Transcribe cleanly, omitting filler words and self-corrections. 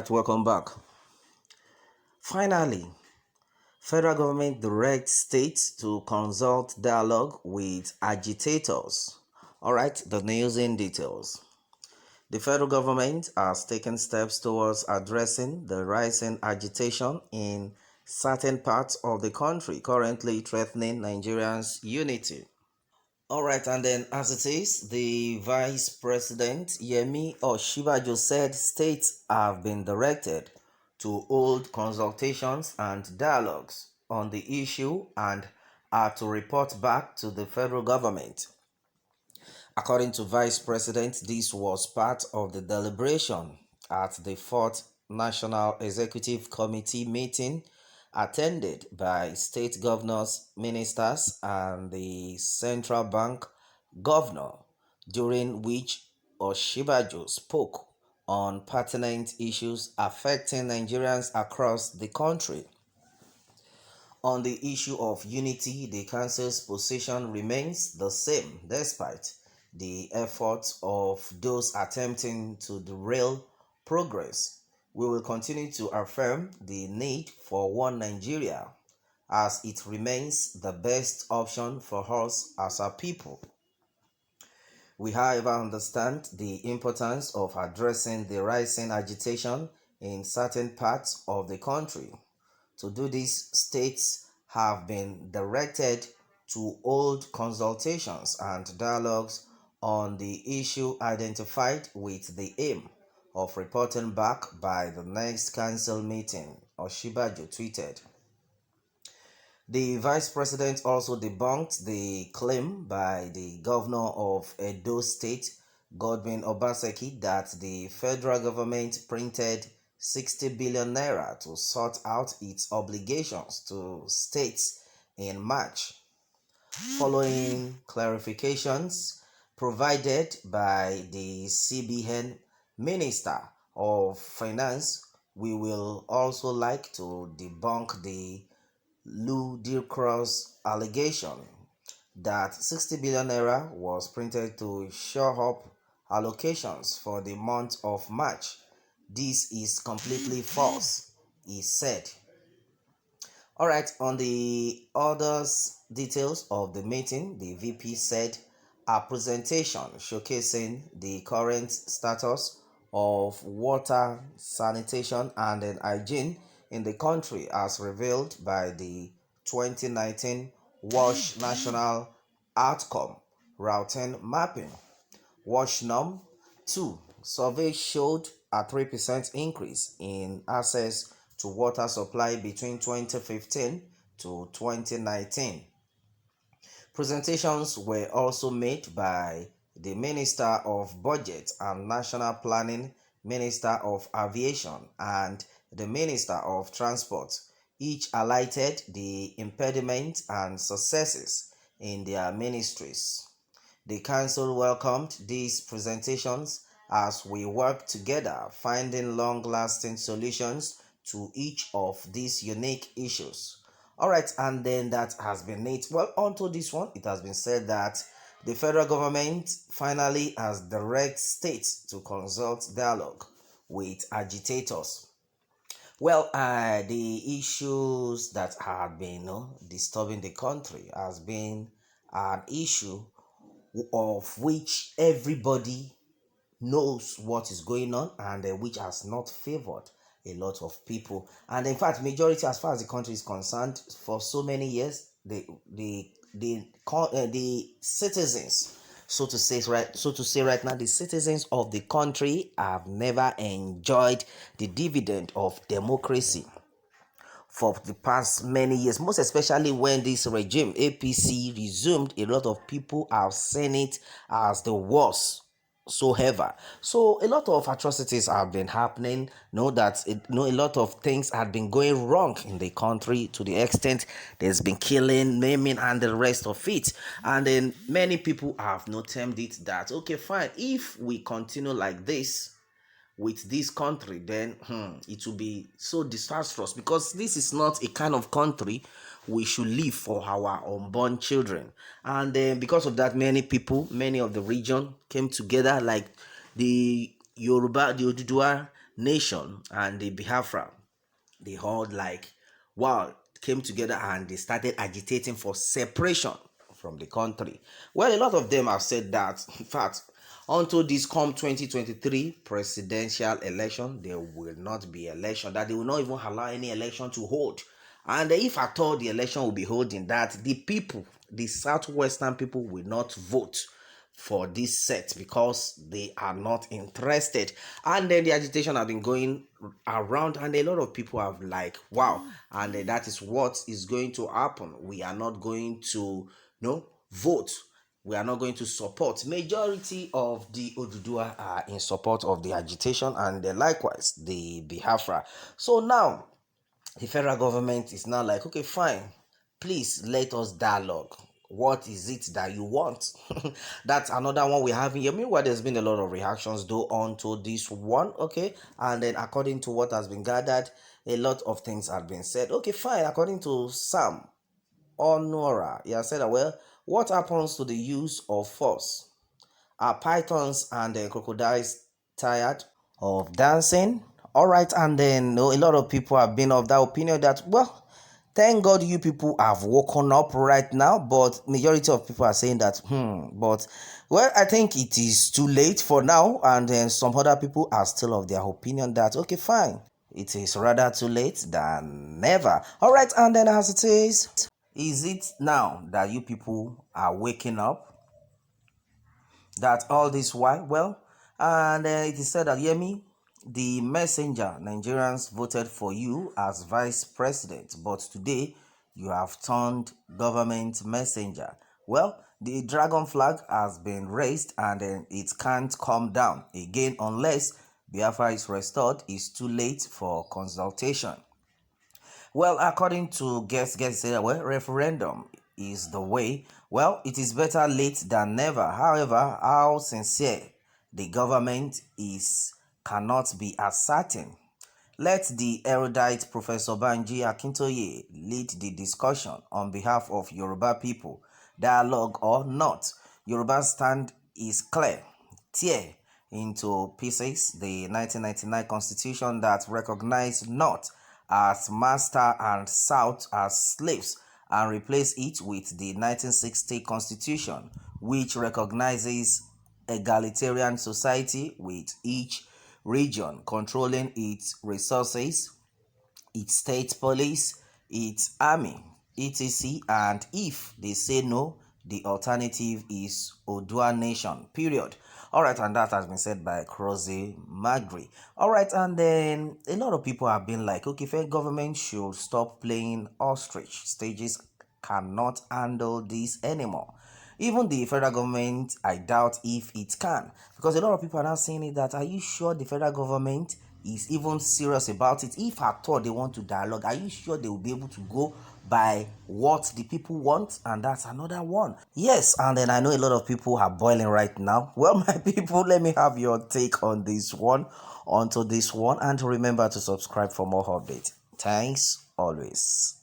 right, welcome back. Finally, federal government directs states to consult dialogue with agitators. All right, the news in details. The federal government has taken steps towards addressing the rising agitation in certain parts of the country currently threatening Nigerians' unity. All right, and then as it is, the Vice President Yemi Oshibajo said states have been directed to hold consultations and dialogues on the issue and are to report back to the federal government. According to Vice President, this was part of the deliberation at the fourth National Executive Committee meeting attended by state governors, ministers, and the central bank governor, during which Oshibajo spoke on pertinent issues affecting Nigerians across the country. On the issue of unity, the council's position remains the same despite the efforts of those attempting to derail progress. We will continue to affirm the need for one Nigeria as it remains the best option for us as a people. We, however, understand the importance of addressing the rising agitation in certain parts of the country. To do this, states have been directed to hold consultations and dialogues on the issue identified with the aim of reporting back by the next council meeting, Oshibajo tweeted. The vice president also debunked the claim by the governor of Edo State, Godwin Obaseki, that the federal government printed 60 billion naira to sort out its obligations to states in March. Following clarifications provided by the CBN Minister of Finance, we will also like to debunk the ludicrous allegation that 60 billion naira was printed to shore up allocations for the month of March. This is completely false, he said. All right, on the other details of the meeting, the VP said a presentation showcasing the current status of water, sanitation, and hygiene in the country as revealed by the 2019 WASH National Outcome Routing Mapping. WASH Num 2 survey showed a 3% increase in access to water supply between 2015 to 2019. Presentations were also made by the Minister of Budget and National Planning, Minister of Aviation, and the Minister of Transport. Each highlighted the impediments and successes in their ministries. The council welcomed these presentations as we work together, finding long-lasting solutions to each of these unique issues. All right, and then that has been it. Well, onto this one, it has been said that the federal government finally has directed states to consult dialogue with agitators. Well, the issues that have been disturbing the country has been an issue of which everybody knows what is going on, and which has not favored a lot of people. And in fact, majority, as far as the country is concerned, for so many years, the citizens, so to say right now, the citizens of the country have never enjoyed the dividend of democracy for the past many years, most especially when this regime APC resumed. A lot of people have seen it as the worst so ever. So a lot of atrocities have been happening. A lot of things have been going wrong in the country, to the extent there's been killing, maiming, and the rest of it. And then many people have not termed it that, okay, fine, if we continue like this with this country, then it will be so disastrous, because this is not a kind of country we should live for our unborn children. And then because of that, many of the region came together, like the Yoruba, the Oduduwa nation and the Biafra, they all like, wow, came together and they started agitating for separation from the country. Well, a lot of them have said that, in fact, until this come 2023 presidential election, there will not be election, that they will not even allow any election to hold. And if at all the election will be holding, that the people, the southwestern people, will not vote for this set because they are not interested. And then the agitation have been going around, and a lot of people have like, wow, and that is what is going to happen. We are not going to vote. We are not going to support. Majority of the Odudua are in support of the agitation, and likewise the Biafra. So now the federal government is now like, okay, fine, please let us dialogue. What is it that you want? That's another one we're having here. Meanwhile, there's been a lot of reactions though onto this one, okay? And then according to what has been gathered, a lot of things have been said. Okay, fine. According to Sam Honora, he has said that, well, what happens to the use of force? Are pythons and crocodiles tired of dancing? All right, and then a lot of people have been of that opinion that, well, thank God you people have woken up right now, but majority of people are saying that, but well, I think it is too late for now, and then some other people are still of their opinion that, okay, fine, it is rather too late than never. All right, and then as it is it now that you people are waking up? That all this while, well, and it is said that, Yemi, the messenger, Nigerians voted for you as vice president, but today you have turned government messenger. Well, the dragon flag has been raised, and it can't come down again unless Biafra is restored. It's too late for consultation. Well, according to guests say that, well, referendum is the way. Well, it is better late than never. However, how sincere the government is cannot be ascertained. Let the erudite Professor Banji Akintoye lead the discussion on behalf of Yoruba people. Dialogue or not, Yoruba's stand is clear. Tear into pieces the 1999 constitution that recognized North as master and South as slaves, and replace it with the 1960 constitution, which recognizes egalitarian society with each region controlling its resources, its state police, its army, etc. And if they say no, the alternative is Odua Nation, period. All right, and that has been said by Croze Magri. All right, and then a lot of people have been like, okay, federal government should stop playing ostrich. Stages cannot handle this anymore. Even the federal government, I doubt if it can, because a lot of people are now saying it that, are you sure the federal government is even serious about it? If at all they want to dialogue, are you sure they will be able to go by what the people want? And that's another one. Yes, and then I know a lot of people are boiling right now. Well, my people, let me have your take on this one, onto this one, and remember to subscribe for more updates. Thanks always.